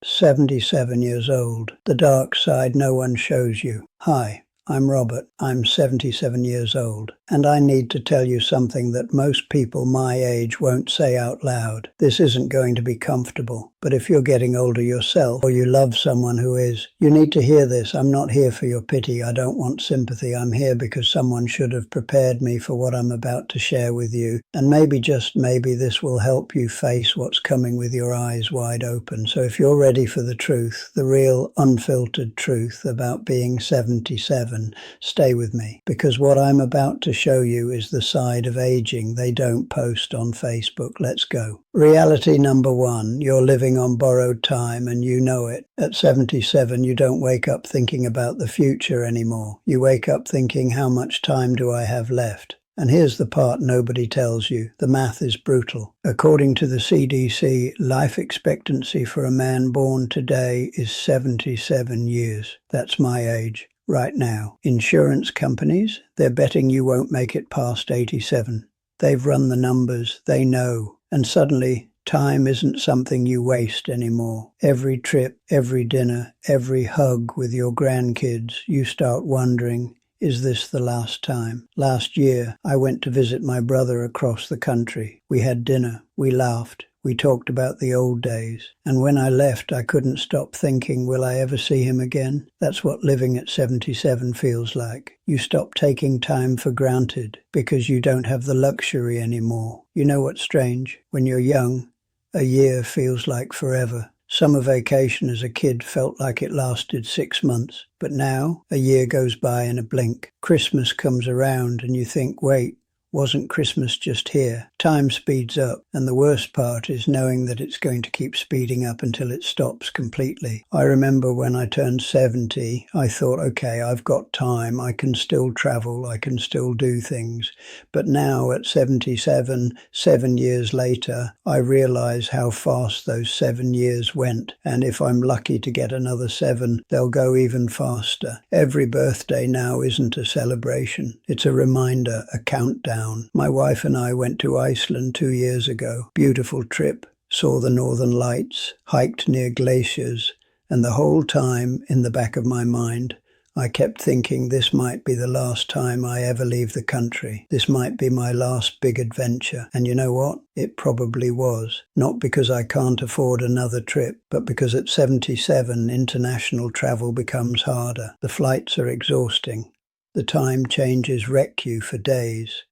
77 years old. The dark side no one shows you. Hi, I'm Robert. I'm 77 years old, and I need to tell you something that most people my age won't say out loud. This isn't going to be comfortable, but if you're getting older yourself, or you love someone who is, you need to hear this. I'm not here for your pity. I don't want sympathy. I'm here because someone should have prepared me for what I'm about to share with you, and maybe, just maybe, this will help you face what's coming with your eyes wide open. So if you're ready for the truth, the real unfiltered truth about being 77, stay with me, because what I'm about to show you is the side of aging they don't post on Facebook. Let's go. Reality number one, you're living on borrowed time and you know it. At 77, you don't wake up thinking about the future anymore. You wake up thinking, how much time do I have left? And here's the part nobody tells you. The math is brutal. According to the CDC, life expectancy for a man born today is 77 years. That's my age. Right now. Insurance companies, they're betting you won't make it past 87. They've run the numbers, they know. And suddenly, time isn't something you waste anymore. Every trip, every dinner, every hug with your grandkids, you start wondering, is this the last time? Last year, I went to visit my brother across the country. We had dinner, we laughed. We talked about the old days, and when I left I couldn't stop thinking, will I ever see him again? That's what living at 77 feels like. You stop taking time for granted because you don't have the luxury anymore. You know what's strange? When you're young, a year feels like forever. Summer vacation as a kid felt like it lasted 6 months, but now a year goes by in a blink. Christmas comes around and you think, wait, wasn't Christmas just here? Time speeds up, and the worst part is knowing that it's going to keep speeding up until it stops completely. I remember when I turned 70, I thought, okay, I've got time, I can still travel, I can still do things. But now at 77, 7 years later, I realize how fast those 7 years went, and if I'm lucky to get another 7, they'll go even faster. Every birthday now isn't a celebration, it's a reminder, a countdown. My wife and I went to Iceland 2 years ago. Beautiful trip, saw the northern lights, hiked near glaciers, and the whole time in the back of my mind, I kept thinking this might be the last time I ever leave the country. This might be my last big adventure. And you know what? It probably was. Not because I can't afford another trip, but because at 77, international travel becomes harder. The flights are exhausting. The time changes wreck you for days.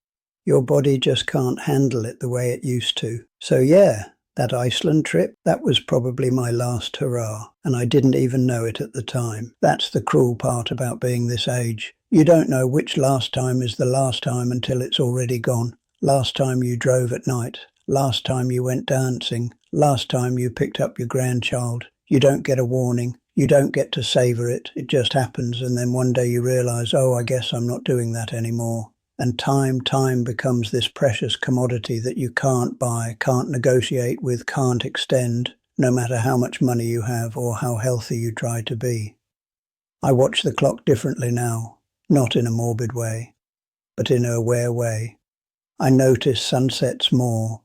Your body just can't handle it the way it used to. So yeah, that Iceland trip, that was probably my last hurrah, and I didn't even know it at the time. That's the cruel part about being this age. You don't know which last time is the last time until it's already gone. Last time you drove at night, last time you went dancing, last time you picked up your grandchild. You don't get a warning. You don't get to savor it. It just happens, and then one day you realize, oh, I guess I'm not doing that anymore. And time becomes this precious commodity that you can't buy, can't negotiate with, can't extend, no matter how much money you have or how healthy you try to be. I watch the clock differently now, not in a morbid way, but in an aware way. I notice sunsets more.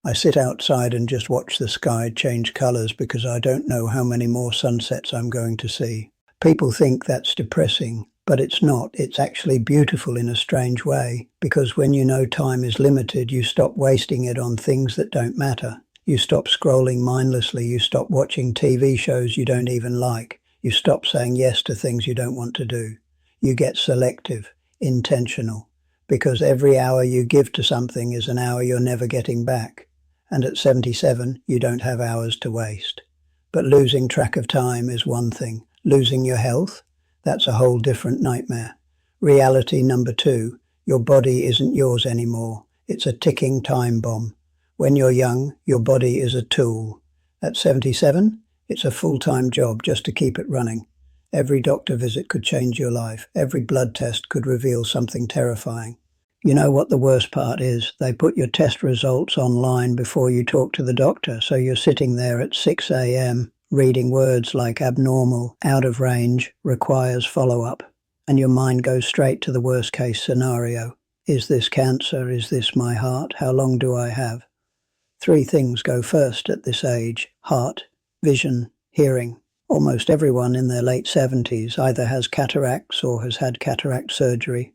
I sit outside and just watch the sky change colors because I don't know how many more sunsets I'm going to see. People think that's depressing. But it's not. It's actually beautiful in a strange way, because when you know time is limited, you stop wasting it on things that don't matter. You stop scrolling mindlessly. You stop watching TV shows you don't even like. You stop saying yes to things you don't want to do. You get selective, intentional, because every hour you give to something is an hour you're never getting back. And at 77, you don't have hours to waste. But losing track of time is one thing. Losing your health? That's a whole different nightmare. Reality number two, your body isn't yours anymore. It's a ticking time bomb. When you're young, your body is a tool. At 77, it's a full-time job just to keep it running. Every doctor visit could change your life. Every blood test could reveal something terrifying. You know what the worst part is? They put your test results online before you talk to the doctor, so you're sitting there at 6 a.m. reading words like abnormal, out of range, requires follow-up, and your mind goes straight to the worst-case scenario. Is this cancer? Is this my heart? How long do I have? 3 things go first at this age: heart, vision, Hearing. Almost everyone in their late 70s either has cataracts or has had cataract surgery.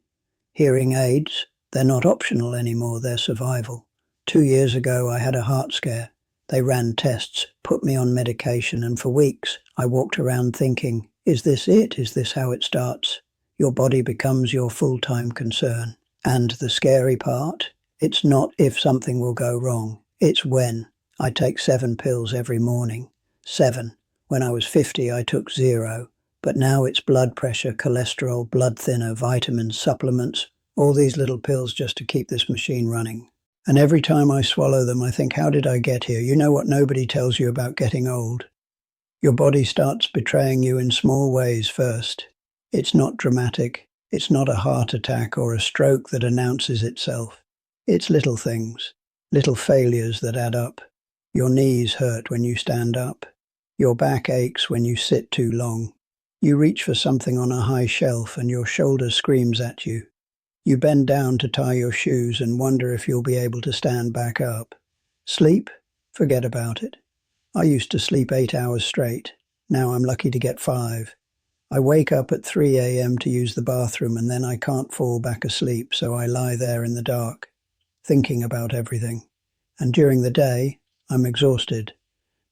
Hearing aids, they're not optional anymore, they're survival. 2 years ago, I had a heart scare. They ran tests, put me on medication, and for weeks, I walked around thinking, is this it? Is this how it starts? Your body becomes your full-time concern. And the scary part? It's not if something will go wrong, it's when. I take 7 pills every morning. 7. When I was 50, I took 0. But now it's blood pressure, cholesterol, blood thinner, vitamins, supplements, all these little pills just to keep this machine running. And every time I swallow them, I think, how did I get here? You know what nobody tells you about getting old? Your body starts betraying you in small ways first. It's not dramatic. It's not a heart attack or a stroke that announces itself. It's little things, little failures that add up. Your knees hurt when you stand up. Your back aches when you sit too long. You reach for something on a high shelf and your shoulder screams at you. You bend down to tie your shoes and wonder if you'll be able to stand back up. Sleep? Forget about it. I used to sleep 8 hours straight. Now I'm lucky to get 5. I wake up at 3 a.m. to use the bathroom and then I can't fall back asleep, so I lie there in the dark, thinking about everything. And during the day, I'm exhausted.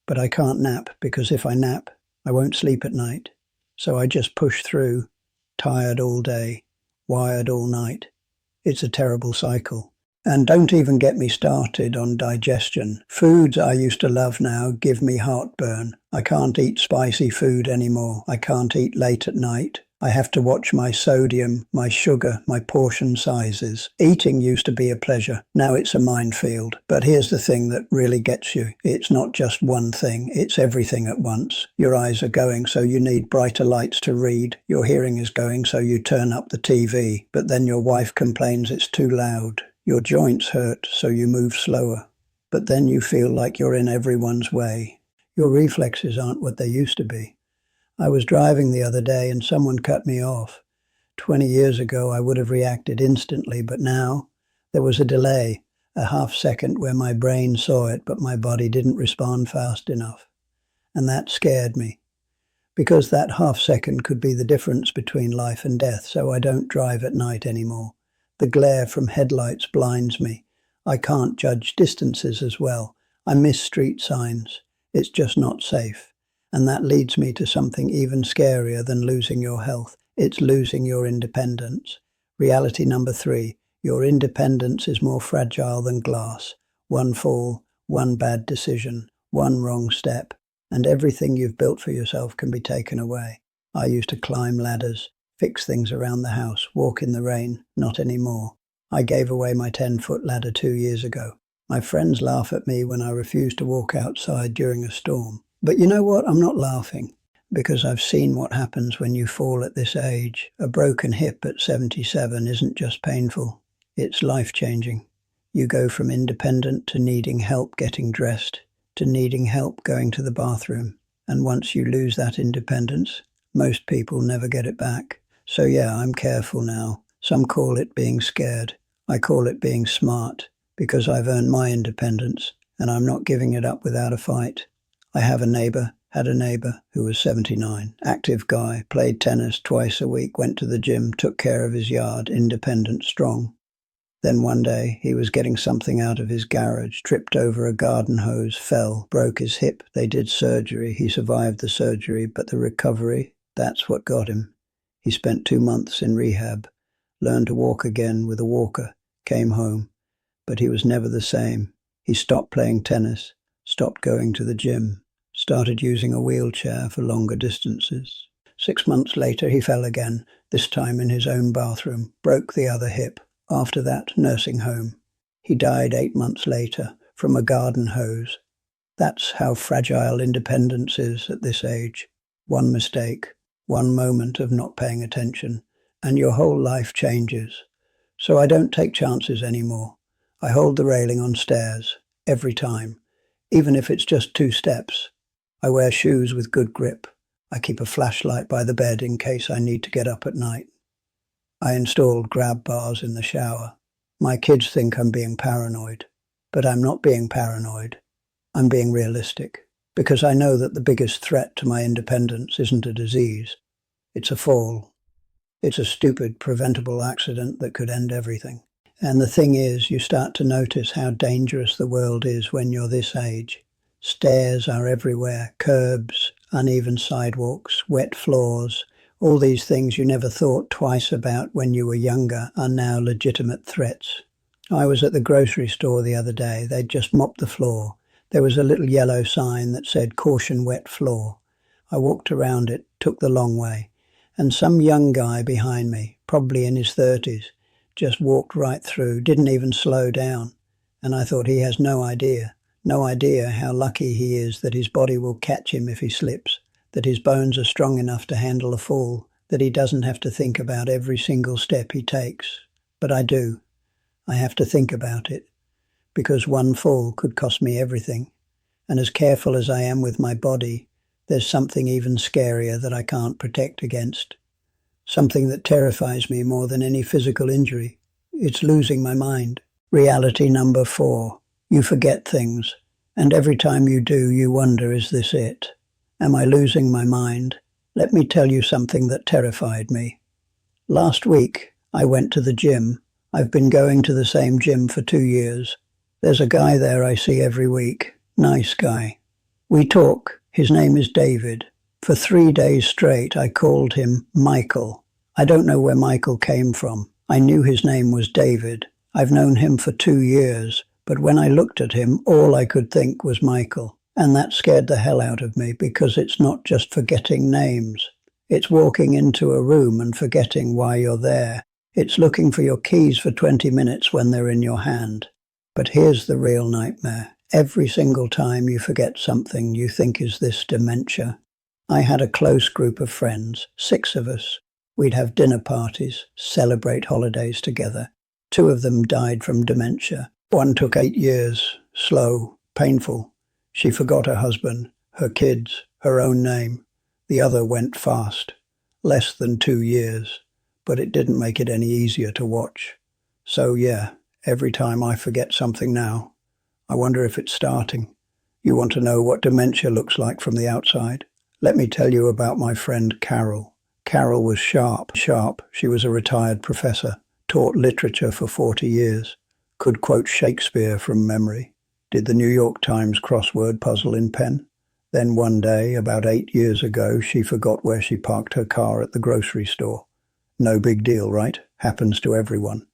But I can't nap because if I nap, I won't sleep at night. So I just push through, tired all day, wired all night. It's a terrible cycle. And don't even get me started on digestion. Foods I used to love now give me heartburn. I can't eat spicy food anymore. I can't eat late at night. I have to watch my sodium, my sugar, my portion sizes. Eating used to be a pleasure. Now it's a minefield. But here's the thing that really gets you. It's not just one thing. It's everything at once. Your eyes are going, so you need brighter lights to read. Your hearing is going, so you turn up the TV. But then your wife complains it's too loud. Your joints hurt, so you move slower. But then you feel like you're in everyone's way. Your reflexes aren't what they used to be. I was driving the other day and someone cut me off. 20 years ago I would have reacted instantly, but now there was a delay, a half second where my brain saw it but my body didn't respond fast enough. And that scared me, because that half second could be the difference between life and death, so I don't drive at night anymore. The glare from headlights blinds me. I can't judge distances as well. I miss street signs. It's just not safe. And that leads me to something even scarier than losing your health. It's losing your independence. Reality number 3, your independence is more fragile than glass. One fall, one bad decision, one wrong step, and everything you've built for yourself can be taken away. I used to climb ladders, fix things around the house, walk in the rain. Not anymore. I gave away my 10-foot ladder 2 years ago. My friends laugh at me when I refuse to walk outside during a storm. But you know what? I'm not laughing, because I've seen what happens when you fall at this age. A broken hip at 77 isn't just painful, it's life-changing. You go from independent to needing help getting dressed, to needing help going to the bathroom. And once you lose that independence, most people never get it back. So yeah, I'm careful now. Some call it being scared. I call it being smart, because I've earned my independence, and I'm not giving it up without a fight. I had a neighbour who was 79, active guy, played tennis twice a week, went to the gym, took care of his yard, independent, strong. Then one day he was getting something out of his garage, tripped over a garden hose, fell, broke his hip. They did surgery. He survived the surgery, but the recovery, that's what got him. He spent 2 months in rehab, learned to walk again with a walker, came home, but he was never the same. He stopped playing tennis, stopped going to the gym, started using a wheelchair for longer distances. 6 months later he fell again, this time in his own bathroom, broke the other hip. After that, nursing home. He died 8 months later from a garden hose. That's how fragile independence is at this age. One mistake, one moment of not paying attention, and your whole life changes. So I don't take chances anymore. I hold the railing on stairs, every time, even if it's just 2 steps. I wear shoes with good grip. I keep a flashlight by the bed in case I need to get up at night. I installed grab bars in the shower. My kids think I'm being paranoid, but I'm not being paranoid. I'm being realistic. because I know that the biggest threat to my independence isn't a disease. It's a fall. It's a stupid, preventable accident that could end everything. And the thing is, you start to notice how dangerous the world is when you're this age. Stairs are everywhere, curbs, uneven sidewalks, wet floors. All these things you never thought twice about when you were younger are now legitimate threats. I was at the grocery store the other day. They'd just mopped the floor. There was a little yellow sign that said "Caution wet floor." I walked around it, took the long way, and some young guy behind me, probably in his 30s, just walked right through, didn't even slow down. And I thought, he has no idea how lucky he is that his body will catch him if he slips, that his bones are strong enough to handle a fall, that he doesn't have to think about every single step he takes. But I do. I have to think about it, because one fall could cost me everything. And as careful as I am with my body, there's something even scarier that I can't protect against. Something that terrifies me more than any physical injury. It's losing my mind. Reality number 4. You forget things, and every time you do, you wonder, is this it? Am I losing my mind? Let me tell you something that terrified me. Last week, I went to the gym. I've been going to the same gym for 2 years. There's a guy there I see every week. Nice guy. We talk. His name is David. For 3 days straight, I called him Michael. I don't know where Michael came from. I knew his name was David. I've known him for 2 years, but when I looked at him, all I could think was Michael. And that scared the hell out of me, because it's not just forgetting names. It's walking into a room and forgetting why you're there. It's looking for your keys for 20 minutes when they're in your hand. But here's the real nightmare. Every single time you forget something you think is this dementia. I had a close group of friends, 6 of us. We'd have dinner parties, celebrate holidays together. 2 of them died from dementia. One took 8 years, slow, painful. She forgot her husband, her kids, her own name. The other went fast, less than 2 years, but it didn't make it any easier to watch. So yeah, every time I forget something now, I wonder if it's starting. You want to know what dementia looks like from the outside? Let me tell you about my friend Carol. Carol was sharp. She was a retired professor, taught literature for 40 years, could quote Shakespeare from memory, did the New York Times crossword puzzle in pen. Then one day, about 8 years ago, she forgot where she parked her car at the grocery store. No big deal, right? Happens to everyone.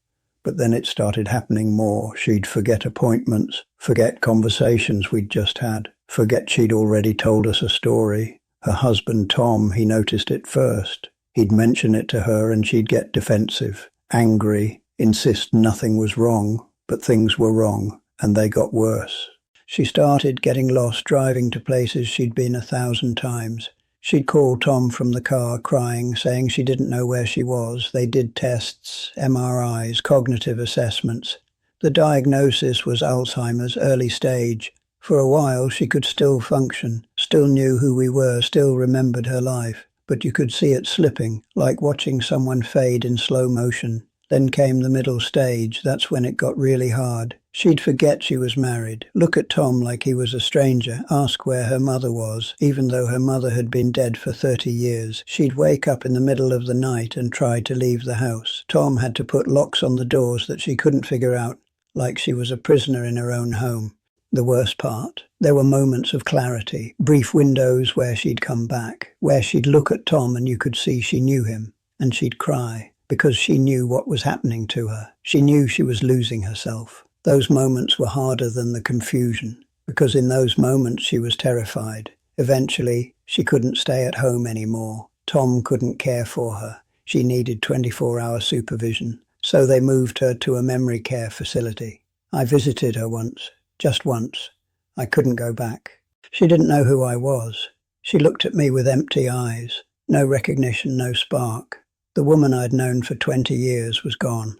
But then it started happening more. She'd forget appointments, forget conversations we'd just had, forget she'd already told us a story. Her husband, Tom, he noticed it first. He'd mention it to her and she'd get defensive, angry, insist nothing was wrong, but things were wrong, and they got worse. She started getting lost driving to places she'd been 1,000 times. She'd call Tom from the car crying, saying she didn't know where she was. They did tests, MRIs, cognitive assessments. The diagnosis was Alzheimer's, early stage. For a while she could still function, still knew who we were, still remembered her life. But you could see it slipping, like watching someone fade in slow motion. Then came the middle stage. That's when it got really hard. She'd forget she was married, look at Tom like he was a stranger, ask where her mother was, even though her mother had been dead for 30 years. She'd wake up in the middle of the night and try to leave the house. Tom had to put locks on the doors that she couldn't figure out, like she was a prisoner in her own home. The worst part, there were moments of clarity, brief windows where she'd come back, where she'd look at Tom and you could see she knew him, and she'd cry, because she knew what was happening to her. She knew she was losing herself. Those moments were harder than the confusion, because in those moments she was terrified. Eventually, she couldn't stay at home anymore. Tom couldn't care for her. She needed 24-hour supervision, so they moved her to a memory care facility. I visited her once, just once. I couldn't go back. She didn't know who I was. She looked at me with empty eyes. No recognition, no spark. The woman I'd known for 20 years was gone,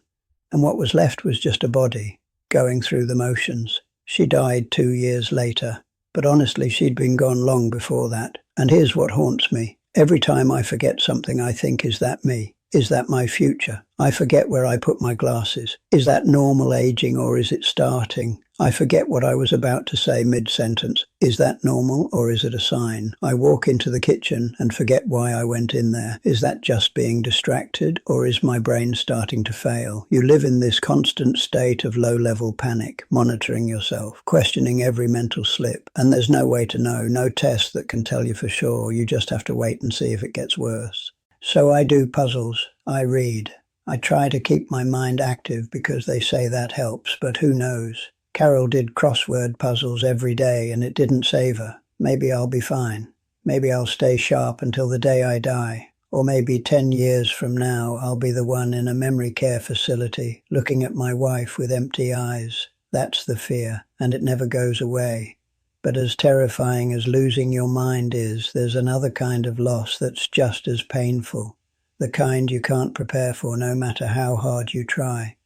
and what was left was just a body, going through the motions. She died 2 years later, but honestly she'd been gone long before that. And here's what haunts me. Every time I forget something I think, is that me? Is that my future? I forget where I put my glasses. Is that normal aging, or is it starting? I forget what I was about to say mid-sentence. Is that normal or is it a sign? I walk into the kitchen and forget why I went in there. Is that just being distracted or is my brain starting to fail? You live in this constant state of low-level panic, monitoring yourself, questioning every mental slip, and there's no way to know, no test that can tell you for sure. You just have to wait and see if it gets worse. So I do puzzles. I read. I try to keep my mind active because they say that helps, but who knows? Carol did crossword puzzles every day and it didn't save her. Maybe I'll be fine. Maybe I'll stay sharp until the day I die. Or maybe 10 years from now I'll be the one in a memory care facility looking at my wife with empty eyes. That's the fear, and it never goes away. But as terrifying as losing your mind is, there's another kind of loss that's just as painful. The kind you can't prepare for no matter how hard you try.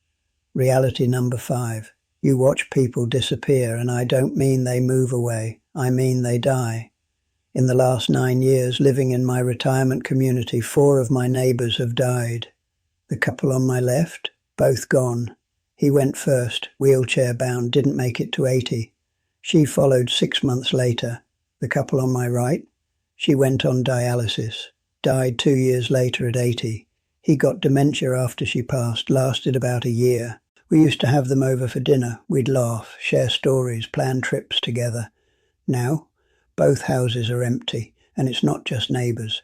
Reality number 5. You watch people disappear, and I don't mean they move away, I mean they die. In the last 9 years living in my retirement community, 4 of my neighbours have died. The couple on my left, both gone. He went first, wheelchair bound, didn't make it to 80. She followed 6 months later. The couple on my right, she went on dialysis, died 2 years later at 80. He got dementia after she passed, lasted about a year. We used to have them over for dinner. We'd laugh, share stories, plan trips together. Now, both houses are empty, and it's not just neighbours.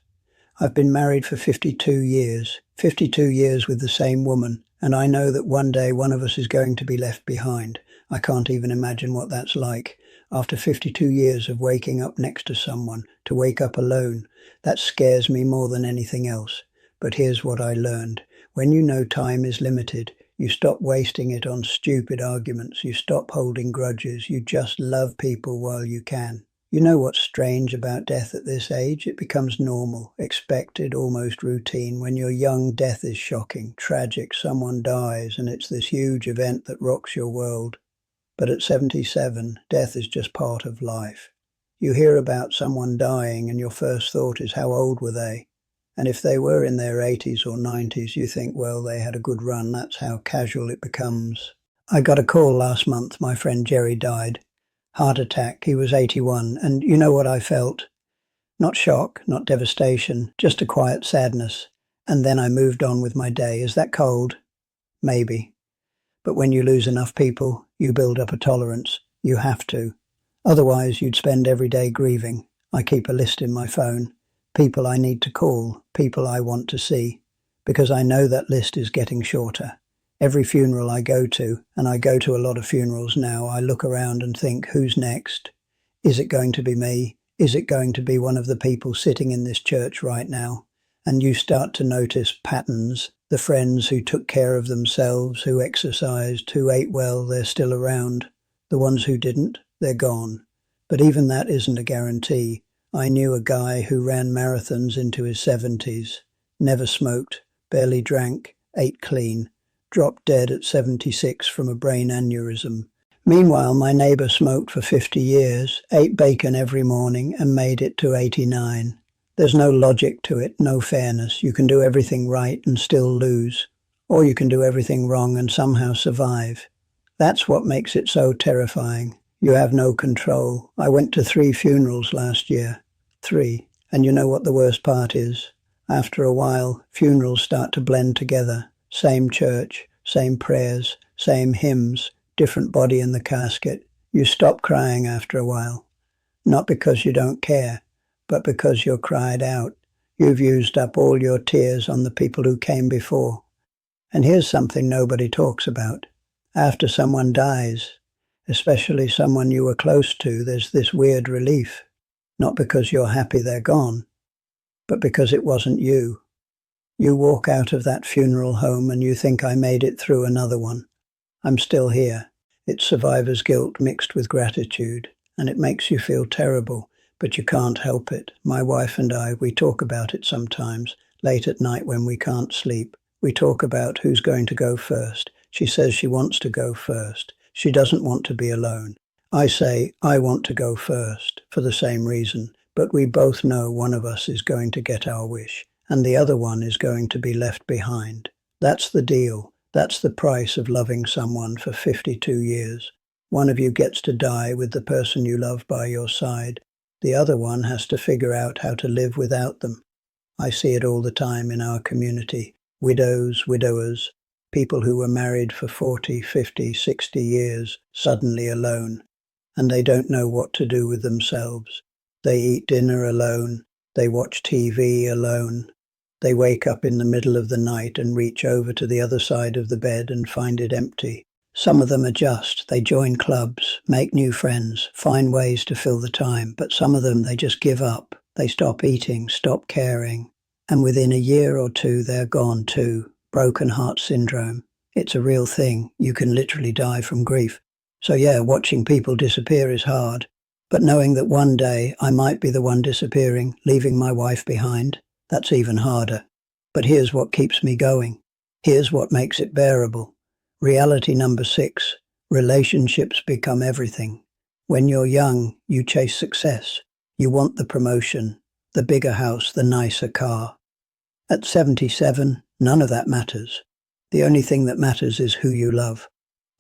I've been married for 52 years with the same woman, and I know that one day one of us is going to be left behind. I can't even imagine what that's like. After 52 years of waking up next to someone, to wake up alone, that scares me more than anything else. But here's what I learned. When you know time is limited, you stop wasting it on stupid arguments. You stop holding grudges. You just love people while you can. You know what's strange about death at this age? It becomes normal, expected, almost routine. When you're young, death is shocking, tragic. Someone dies and it's this huge event that rocks your world. But at 77, death is just part of life. You hear about someone dying and your first thought is, how old were they? And if they were in their 80s or 90s, you think, well, they had a good run. That's how casual it becomes. I got a call last month. My friend Jerry died. Heart attack. He was 81. And you know what I felt? Not shock, not devastation, just a quiet sadness. And then I moved on with my day. Is that cold? Maybe. But when you lose enough people, you build up a tolerance. You have to. Otherwise, you'd spend every day grieving. I keep a list in my phone. People I need to call, people I want to see, because I know that list is getting shorter. Every funeral I go to, and I go to a lot of funerals now, I look around and think, who's next? Is it going to be me? Is it going to be one of the people sitting in this church right now? And you start to notice patterns. The friends who took care of themselves, who exercised, who ate well, they're still around. The ones who didn't, they're gone. But even that isn't a guarantee. I knew a guy who ran marathons into his 70s, never smoked, barely drank, ate clean, dropped dead at 76 from a brain aneurysm. Meanwhile, my neighbour smoked for 50 years, ate bacon every morning and made it to 89. There's no logic to it, no fairness. You can do everything right and still lose, or you can do everything wrong and somehow survive. That's what makes it so terrifying. You have no control. I went to 3 funerals last year. 3. And you know what the worst part is? After a while, funerals start to blend together. Same church, same prayers, same hymns, different body in the casket. You stop crying after a while. Not because you don't care, but because you're cried out. You've used up all your tears on the people who came before. And here's something nobody talks about. After someone dies, especially someone you were close to, there's this weird relief. Not because you're happy they're gone, but because it wasn't you. You walk out of that funeral home and you think, I made it through another one. I'm still here. It's survivor's guilt mixed with gratitude, and it makes you feel terrible, but you can't help it. My wife and I, we talk about it sometimes, late at night when we can't sleep. We talk about who's going to go first. She says she wants to go first. She doesn't want to be alone. I say, I want to go first, for the same reason, but we both know one of us is going to get our wish, and the other one is going to be left behind. That's the deal. That's the price of loving someone for 52 years. One of you gets to die with the person you love by your side. The other one has to figure out how to live without them. I see it all the time in our community. Widows, widowers, people who were married for 40, 50, 60 years, suddenly alone, and they don't know what to do with themselves. They eat dinner alone. They watch TV alone. They wake up in the middle of the night and reach over to the other side of the bed and find it empty. Some of them adjust. They join clubs, make new friends, find ways to fill the time, but some of them, they just give up. They stop eating, stop caring, and within a year or two they're gone too. Broken heart syndrome. It's a real thing. You can literally die from grief. So yeah, watching people disappear is hard, but knowing that one day I might be the one disappearing, leaving my wife behind, that's even harder. But here's what keeps me going. Here's what makes it bearable. Reality number 6, relationships become everything. When you're young, you chase success. You want the promotion, the bigger house, the nicer car. At 77, none of that matters. The only thing that matters is who you love.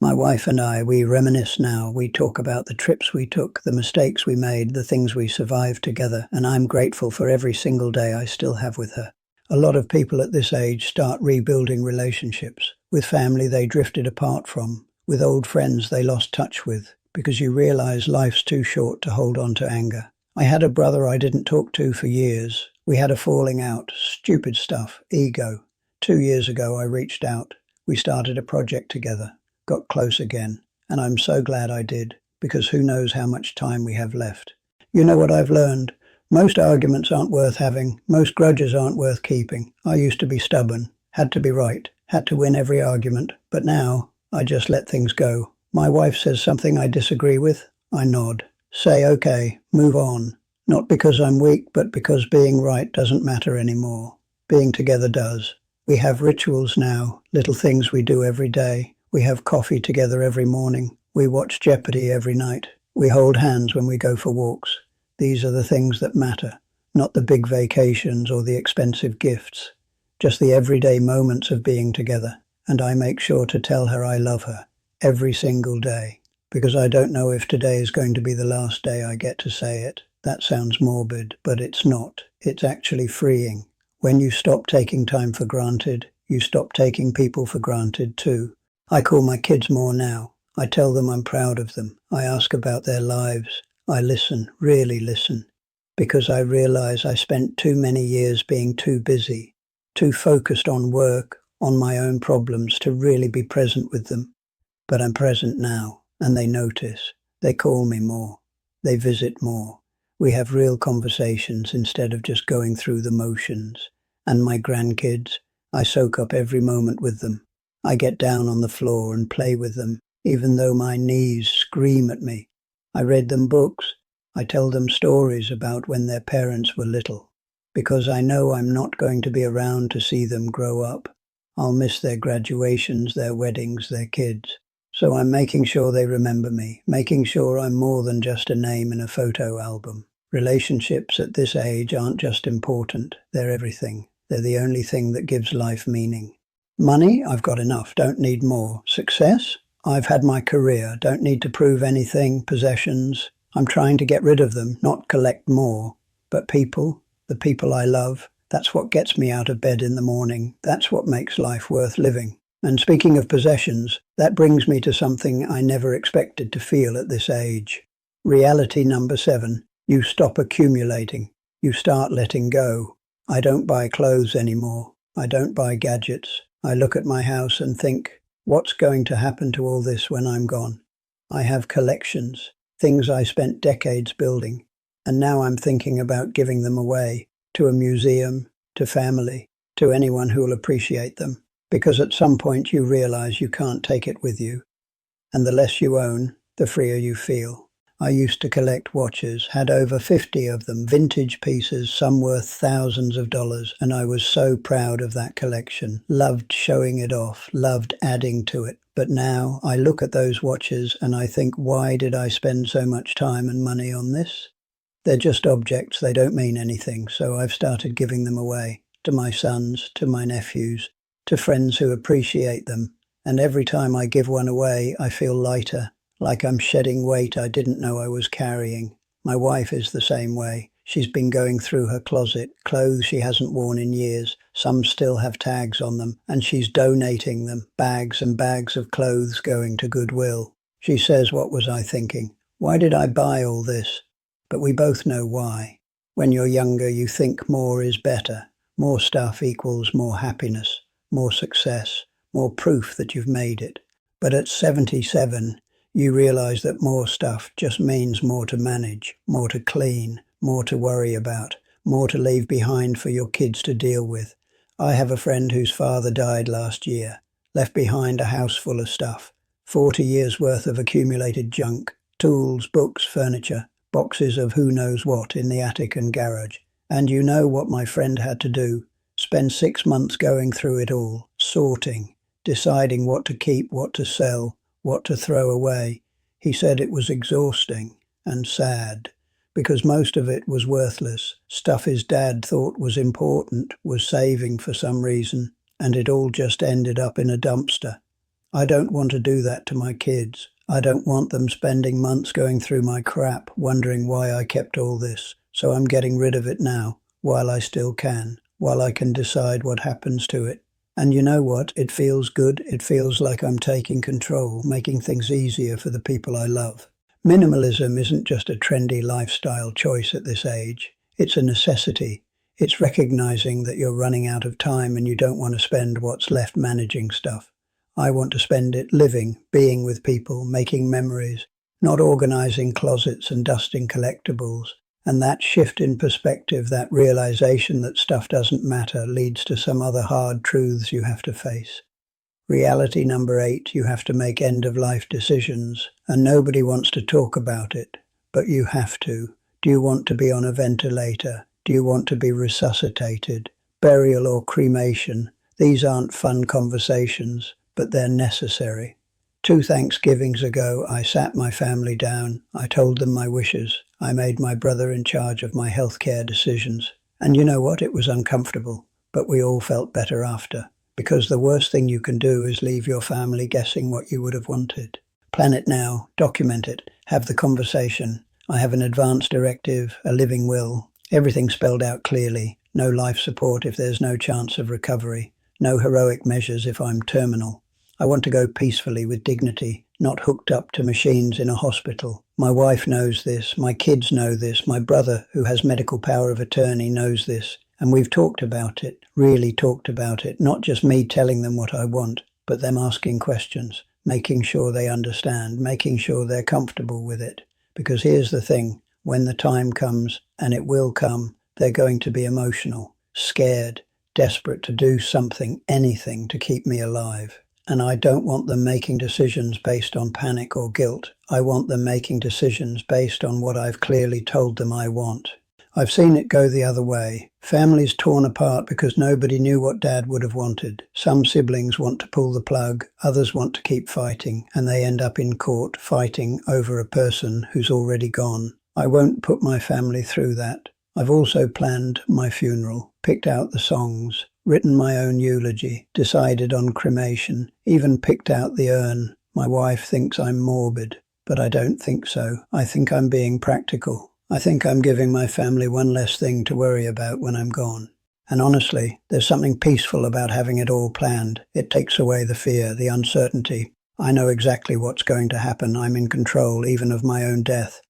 My wife and I, we reminisce now. We talk about the trips we took, the mistakes we made, the things we survived together, and I'm grateful for every single day I still have with her. A lot of people at this age start rebuilding relationships, with family they drifted apart from, with old friends they lost touch with, because you realize life's too short to hold on to anger. I had a brother I didn't talk to for years. We had a falling out, stupid stuff, ego. 2 years ago I reached out. We started a project together, got close again, and I'm so glad I did, because who knows how much time we have left. You know what I've learned? Most arguments aren't worth having. Most grudges aren't worth keeping. I used to be stubborn, had to be right, had to win every argument, but now I just let things go. My wife says something I disagree with, I nod. Say okay, move on. Not because I'm weak, but because being right doesn't matter anymore. Being together does. We have rituals now, little things we do every day. We have coffee together every morning. We watch Jeopardy every night. We hold hands when we go for walks. These are the things that matter, not the big vacations or the expensive gifts. Just the everyday moments of being together. And I make sure to tell her I love her every single day, because I don't know if today is going to be the last day I get to say it. That sounds morbid, but it's not. It's actually freeing. When you stop taking time for granted, you stop taking people for granted too. I call my kids more now. I tell them I'm proud of them. I ask about their lives. I listen, really listen, because I realize I spent too many years being too busy, too focused on work, on my own problems to really be present with them. But I'm present now, and they notice. They call me more. They visit more. We have real conversations instead of just going through the motions. And my grandkids, I soak up every moment with them. I get down on the floor and play with them, even though my knees scream at me. I read them books. I tell them stories about when their parents were little, because I know I'm not going to be around to see them grow up. I'll miss their graduations, their weddings, their kids. So I'm making sure they remember me, making sure I'm more than just a name in a photo album. Relationships at this age aren't just important, they're everything. They're the only thing that gives life meaning. Money, I've got enough, don't need more. Success? I've had my career, don't need to prove anything. Possessions, I'm trying to get rid of them, not collect more. But people, the people I love, that's what gets me out of bed in the morning. That's what makes life worth living. And speaking of possessions, that brings me to something I never expected to feel at this age. Reality number 7, you stop accumulating. You start letting go. I don't buy clothes anymore. I don't buy gadgets. I look at my house and think, what's going to happen to all this when I'm gone? I have collections, things I spent decades building, and now I'm thinking about giving them away, to a museum, to family, to anyone who'll appreciate them. Because at some point you realize you can't take it with you. And the less you own, the freer you feel. I used to collect watches, had over 50 of them, vintage pieces, some worth thousands of dollars, and I was so proud of that collection. Loved showing it off, loved adding to it. But now I look at those watches and I think, why did I spend so much time and money on this? They're just objects, they don't mean anything, so I've started giving them away, to my sons, to my nephews, to friends who appreciate them, and every time I give one away, I feel lighter. like I'm shedding weight I didn't know I was carrying. My wife is the same way. She's been going through her closet, clothes she hasn't worn in years. Some still have tags on them, and she's donating them, bags and bags of clothes going to Goodwill. She says, "What was I thinking? Why did I buy all this?" But we both know why. When you're younger, you think more is better. More stuff equals more happiness, more success, more proof that you've made it. But at 77, you realize that more stuff just means more to manage, more to clean, more to worry about, more to leave behind for your kids to deal with. I have a friend whose father died last year, left behind a house full of stuff, 40 years worth of accumulated junk, tools, books, furniture, boxes of who knows what in the attic and garage. And you know what my friend had to do? Spend 6 months going through it all, sorting, deciding what to keep, what to sell, what to throw away. He said it was exhausting and sad, because most of it was worthless, stuff his dad thought was important, was saving for some reason, and it all just ended up in a dumpster. I don't want to do that to my kids. I don't want them spending months going through my crap, wondering why I kept all this. So I'm getting rid of it now, while I still can, while I can decide what happens to it. And you know what? It feels good. It feels like I'm taking control, making things easier for the people I love. Minimalism isn't just a trendy lifestyle choice at this age. It's a necessity. It's recognizing that you're running out of time and you don't want to spend what's left managing stuff. I want to spend it living, being with people, making memories, not organizing closets and dusting collectibles. And that shift in perspective, that realization that stuff doesn't matter, leads to some other hard truths you have to face. Reality number 8, you have to make end-of-life decisions, and nobody wants to talk about it, but you have to. Do you want to be on a ventilator? Do you want to be resuscitated? Burial or cremation? These aren't fun conversations, but they're necessary. 2 Thanksgivings ago, I sat my family down. I told them my wishes. I made my brother in charge of my healthcare decisions. And you know what? It was uncomfortable, but we all felt better after. Because the worst thing you can do is leave your family guessing what you would have wanted. Plan it now, document it, have the conversation. I have an advance directive, a living will, everything spelled out clearly. No life support if there's no chance of recovery. No heroic measures if I'm terminal. I want to go peacefully with dignity, not hooked up to machines in a hospital. My wife knows this, my kids know this, my brother, who has medical power of attorney, knows this. And we've talked about it, really talked about it, not just me telling them what I want, but them asking questions, making sure they understand, making sure they're comfortable with it. Because here's the thing, when the time comes, and it will come, they're going to be emotional, scared, desperate to do something, anything to keep me alive. And I don't want them making decisions based on panic or guilt. I want them making decisions based on what I've clearly told them I want. I've seen it go the other way. Families torn apart because nobody knew what Dad would have wanted. Some siblings want to pull the plug, others want to keep fighting, and they end up in court fighting over a person who's already gone. I won't put my family through that. I've also planned my funeral, picked out the songs, written my own eulogy, decided on cremation, even picked out the urn. My wife thinks I'm morbid, but I don't think so. I think I'm being practical. I think I'm giving my family one less thing to worry about when I'm gone. And honestly, there's something peaceful about having it all planned. It takes away the fear, the uncertainty. I know exactly what's going to happen. I'm in control even of my own death.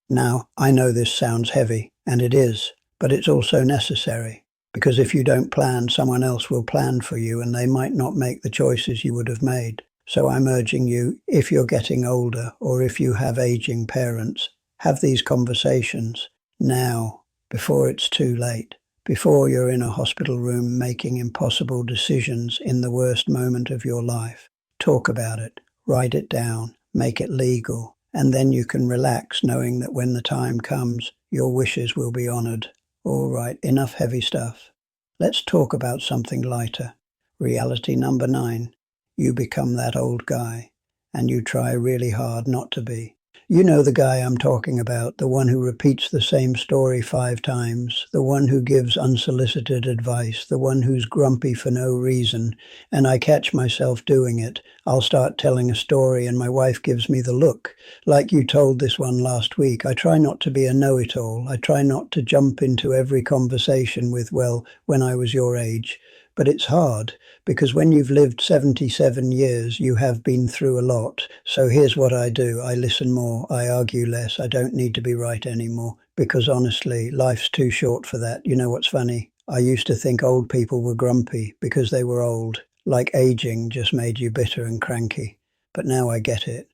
Now, I know this sounds heavy, and it is, but it's also necessary. Because if you don't plan, someone else will plan for you, and they might not make the choices you would have made. So I'm urging you, if you're getting older, or if you have aging parents, have these conversations now, before it's too late, before you're in a hospital room making impossible decisions in the worst moment of your life. Talk about it, write it down, make it legal, and then you can relax knowing that when the time comes, your wishes will be honored. All right, enough heavy stuff. Let's talk about something lighter. Reality number 9. You become that old guy, and you try really hard not to be. You know the guy I'm talking about, the one who repeats the same story 5 times, the one who gives unsolicited advice, the one who's grumpy for no reason, and I catch myself doing it. I'll start telling a story and my wife gives me the look, like you told this one last week. I try not to be a know-it-all. I try not to jump into every conversation with, well, when I was your age. But it's hard, because when you've lived 77 years, you have been through a lot. So here's what I do. I listen more. I argue less. I don't need to be right anymore, because honestly, life's too short for that. You know what's funny? I used to think old people were grumpy because they were old, like aging just made you bitter and cranky. But now I get it.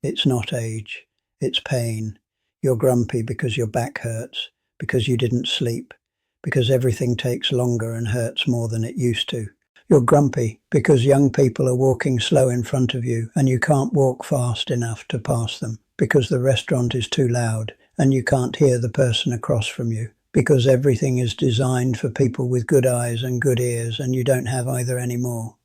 It's not age. It's pain. You're grumpy because your back hurts, because you didn't sleep, because everything takes longer and hurts more than it used to. You're grumpy because young people are walking slow in front of you and you can't walk fast enough to pass them, because the restaurant is too loud and you can't hear the person across from you, because everything is designed for people with good eyes and good ears and you don't have either anymore.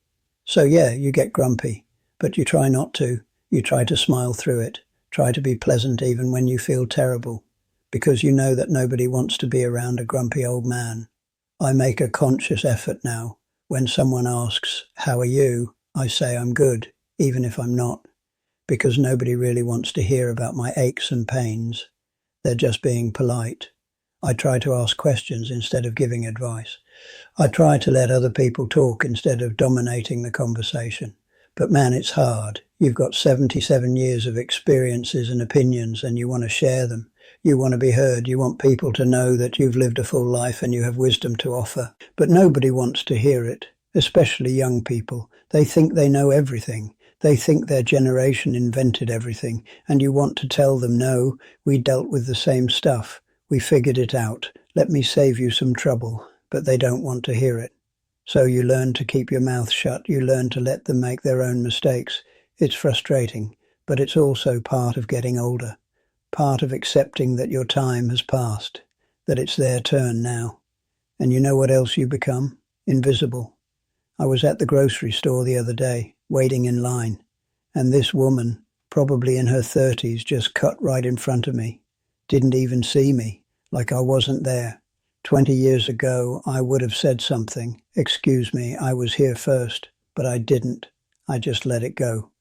So yeah, you get grumpy, but you try not to. You try to smile through it. Try to be pleasant even when you feel terrible, because you know that nobody wants to be around a grumpy old man. I make a conscious effort now. When someone asks, "How are you?" I say I'm good, even if I'm not, because nobody really wants to hear about my aches and pains. They're just being polite. I try to ask questions instead of giving advice. I try to let other people talk instead of dominating the conversation. But man, it's hard. You've got 77 years of experiences and opinions and you want to share them. You want to be heard. You want people to know that you've lived a full life and you have wisdom to offer. But nobody wants to hear it, especially young people. They think they know everything. They think their generation invented everything. And you want to tell them, no, we dealt with the same stuff. We figured it out. Let me save you some trouble. But they don't want to hear it. So you learn to keep your mouth shut. You learn to let them make their own mistakes. It's frustrating, but it's also part of getting older. Part of accepting that your time has passed, that it's their turn now. And you know what else you become? Invisible. I was at the grocery store the other day, waiting in line, and this woman, probably in her 30s, just cut right in front of me. Didn't even see me, like I wasn't there. 20 years ago, I would have said something. Excuse me, I was here first, but I didn't. I just let it go.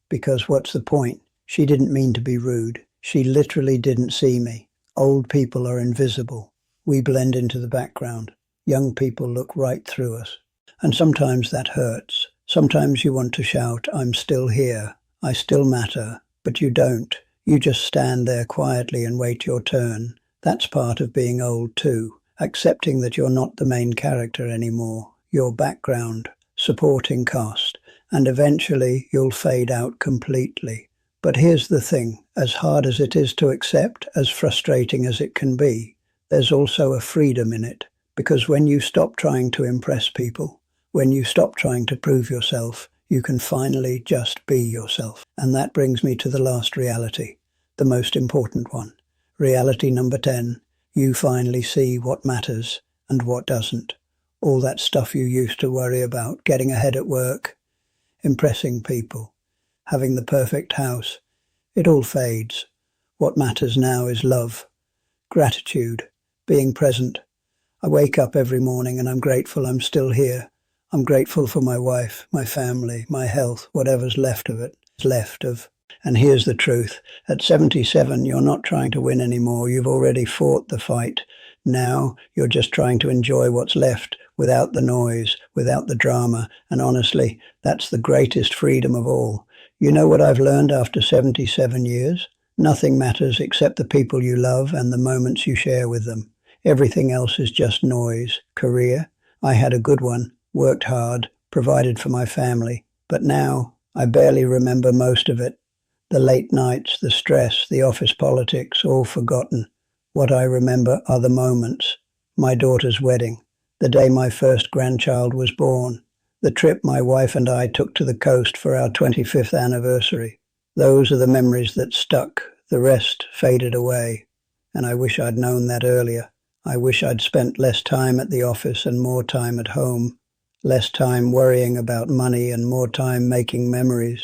Because what's the point? She didn't mean to be rude. She literally didn't see me. Old people are invisible. We blend into the background. Young people look right through us. And sometimes that hurts. Sometimes you want to shout, "I'm still here. I still matter." But you don't. You just stand there quietly and wait your turn. That's part of being old too. Accepting that you're not the main character anymore. You're background, supporting cast, and eventually you'll fade out completely. But here's the thing, as hard as it is to accept, as frustrating as it can be, there's also a freedom in it. Because when you stop trying to impress people, when you stop trying to prove yourself, you can finally just be yourself. And that brings me to the last reality, the most important one. Reality number 10. You finally see what matters and what doesn't. All that stuff you used to worry about, getting ahead at work, impressing people, having the perfect house, it all fades. What matters now is love, gratitude, being present. I wake up every morning and I'm grateful I'm still here. I'm grateful for my wife, my family, my health, whatever's left of it, And here's the truth. At 77, you're not trying to win anymore. You've already fought the fight. Now you're just trying to enjoy what's left without the noise, without the drama. And honestly, that's the greatest freedom of all. You know what I've learned after 77 years? Nothing matters except the people you love and the moments you share with them. Everything else is just noise. Career? I had a good one, worked hard, provided for my family. But now I barely remember most of it. The late nights, the stress, the office politics, all forgotten. What I remember are the moments. My daughter's wedding, the day my first grandchild was born, the trip my wife and I took to the coast for our 25th anniversary. Those are the memories that stuck. The rest faded away. And I wish I'd known that earlier. I wish I'd spent less time at the office and more time at home. Less time worrying about money and more time making memories.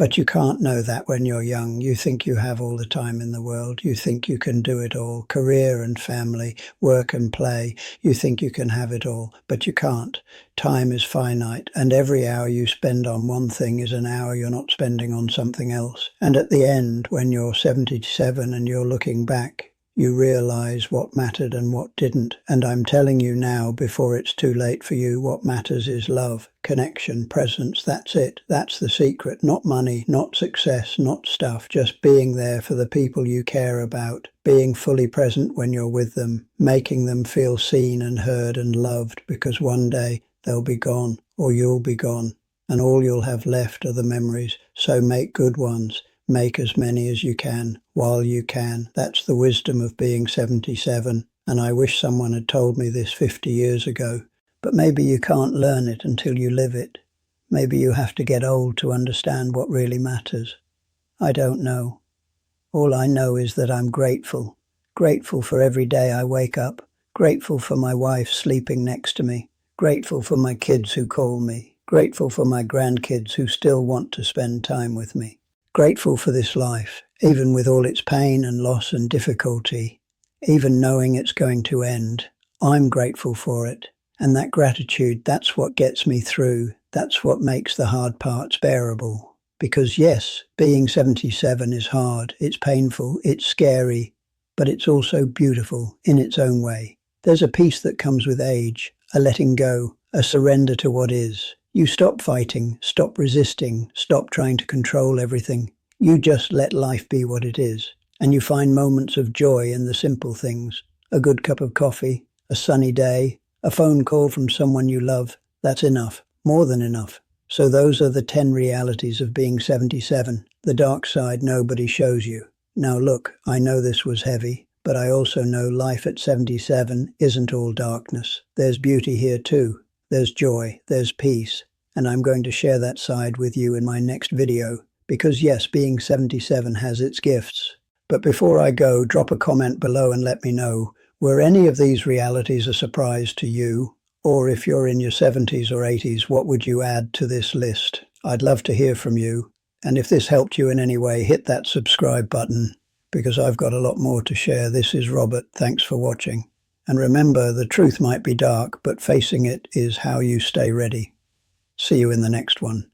But you can't know that when you're young. You think you have all the time in the world. You think you can do it all. Career and family, work and play. You think you can have it all, but you can't. Time is finite, and every hour you spend on one thing is an hour you're not spending on something else. And at the end, when you're 77 and you're looking back, you realize what mattered and what didn't. And I'm telling you now, before it's too late for you, what matters is love, connection, presence. That's it. That's the secret. Not money, not success, not stuff. Just being there for the people you care about, being fully present when you're with them, making them feel seen and heard and loved, because one day they'll be gone, or you'll be gone, and all you'll have left are the memories. So make good ones. Make as many as you can, while you can. That's the wisdom of being 77, and I wish someone had told me this 50 years ago. But maybe you can't learn it until you live it. Maybe you have to get old to understand what really matters. I don't know. All I know is that I'm grateful. Grateful for every day I wake up. Grateful for my wife sleeping next to me. Grateful for my kids who call me. Grateful for my grandkids who still want to spend time with me. Grateful for this life, even with all its pain and loss and difficulty, even knowing it's going to end. I'm grateful for it. And that gratitude, that's what gets me through. That's what makes the hard parts bearable. Because yes, being 77 is hard, it's painful, it's scary, but it's also beautiful in its own way. There's a peace that comes with age, a letting go, a surrender to what is. You stop fighting, stop resisting, stop trying to control everything. You just let life be what it is. And you find moments of joy in the simple things. A good cup of coffee, a sunny day, a phone call from someone you love. That's enough, more than enough. So those are the 10 realities of being 77. The dark side nobody shows you. Now look, I know this was heavy, but I also know life at 77 isn't all darkness. There's beauty here too. There's joy, there's peace, and I'm going to share that side with you in my next video, because yes, being 77 has its gifts. But before I go, drop a comment below and let me know, were any of these realities a surprise to you? Or if you're in your 70s or 80s, what would you add to this list? I'd love to hear from you. And if this helped you in any way, hit that subscribe button, because I've got a lot more to share. This is Robert. Thanks for watching. And remember, the truth might be dark, but facing it is how you stay ready. See you in the next one.